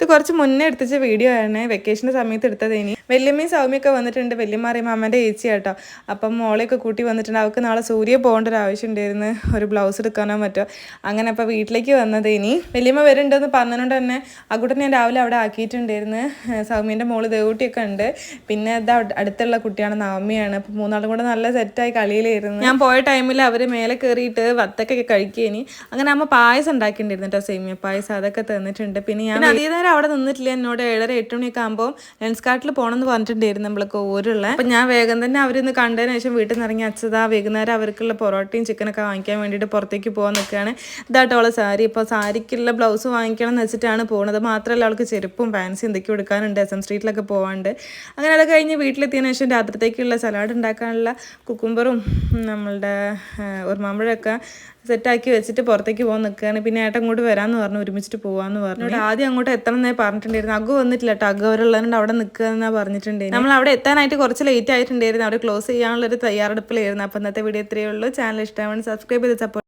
ഇത് കുറച്ച് മുന്നേ എടുത്തിച്ച വീഡിയോ ആണ്, വെക്കേഷൻ്റെ സമയത്ത് എടുത്തത്. ഇനി വല്യമ്മയും സൗമ്യൊക്കെ വന്നിട്ടുണ്ട്. വല്യമ്മ അമ്മേൻ്റെ ചേച്ചി കേട്ടോ. അപ്പം മോളെയൊക്കെ കൂട്ടി വന്നിട്ടുണ്ട്. അവൾക്ക് നാളെ സൂര്യ പോകേണ്ട ഒരു ആവശ്യം ഉണ്ടായിരുന്നു, ഒരു ബ്ലൗസ് എടുക്കാനോ മറ്റോ. അങ്ങനെ അപ്പോൾ വീട്ടിലേക്ക് വന്നത്. ഇനി വല്യമ്മ വരുന്നുണ്ടെന്ന് പറഞ്ഞതുകൊണ്ട് തന്നെ അക്കൂട്ടനെ ഞാൻ രാവിലെ അവിടെ ആക്കിയിട്ടുണ്ടായിരുന്നു. സൗമ്യൻ്റെ മോള് ദേവൂട്ടിയൊക്കെ ഉണ്ട്. പിന്നെ ഇത് അടുത്തുള്ള കുട്ടിയാണ്, നവമിയാണ്. അപ്പോൾ മൂന്നാളും കൂടെ നല്ല സെറ്റായി കളിയിലായിരുന്നു. ഞാൻ പോയ ടൈമിൽ അവർ മേലെ കയറിയിട്ട് വത്തക്കൊക്കെ കഴിക്കുകയിനി. അങ്ങനെ അമ്മ പായസം ഉണ്ടാക്കിയിട്ടുണ്ടായിരുന്നു കേട്ടോ, സേമിയ പായസം. അതൊക്കെ തന്നിട്ടുണ്ട്. പിന്നെ ഞാൻ അധികം നേരം അവിടെ നിന്നിട്ടില്ല. എന്നോട് 7:30-8 മണിയൊക്കെ ആകുമ്പോൾ ലെൻസ് കാർട്ടിൽ പോകണമെന്ന് പറഞ്ഞിട്ടുണ്ടായിരുന്നു നമ്മൾക്ക് ഊരുള്ള. അപ്പം ഞാൻ വേഗം തന്നെ അവരിന്ന് കണ്ടതിന് ശേഷം വീട്ടിൽ നിന്ന് ഇറങ്ങി അച്ഛതാ വൈകുന്നേരം അവർക്കുള്ള പൊറോട്ടയും ചിക്കനൊക്കെ വാങ്ങിക്കാൻ വേണ്ടിയിട്ട് പുറത്തേക്ക് പോകാൻ നിൽക്കുകയാണ്. ഇതാട്ടോ അവളെ സാരി. ഇപ്പോൾ സാരിക്കുള്ള ബ്ലൗസ് വാങ്ങിക്കണം എന്ന് വെച്ചിട്ടാണ് പോകുന്നത്. മാത്രമല്ല അവൾക്ക് ചെരുപ്പും ഫാൻസി എന്തൊക്കെയോ എടുക്കാനുണ്ട്, SM സ്ട്രീറ്റിലൊക്കെ പോകാണ്ട്. അങ്ങനെ അത് കഴിഞ്ഞ് വീട്ടിലെത്തിയതിനു ശേഷം രാത്രിത്തേക്കുള്ള സലാഡ് ഉണ്ടാക്കാനുള്ള കുക്കുംബറും നമ്മളുടെ ഉറുമാമ്പഴമൊക്കെ സെറ്റാക്കി വെച്ചിട്ട് പുറത്തേക്ക് പോകാൻ നിൽക്കുകയാണ്. പിന്നെ ഏട്ടൻ അങ്ങോട്ട് വരാമെന്ന് പറഞ്ഞു, ഒരുമിച്ചിട്ട് പോകാമെന്ന് പറഞ്ഞു. ആദ്യം അങ്ങോട്ട് എത്തണം എന്നേ പറഞ്ഞിട്ടുണ്ടായിരുന്നു. അഗു വന്നിട്ടില്ല കേട്ടോ, അഗു അവരുള്ളതുകൊണ്ട് അവിടെ നിൽക്കുക എന്നാണ് പറഞ്ഞിട്ടുണ്ടായിരുന്നു. നമ്മൾ അവിടെ എത്താനായിട്ട് കുറച്ച് ലേറ്റ് ആയിട്ടുണ്ടായിരുന്നു. അവിടെ ക്ലോസ് ചെയ്യാനുള്ളൊരു തയ്യാറെടുപ്പിലായിരുന്നു. അപ്പോൾ ഇന്നത്തെ വീഡിയോ ഇത്രയേ ഉള്ളൂ. ചാനൽ ഇഷ്ടമാണെങ്കിൽ സബ്സ്ക്രൈബ് ചെയ്ത് സപ്പോർട്ട്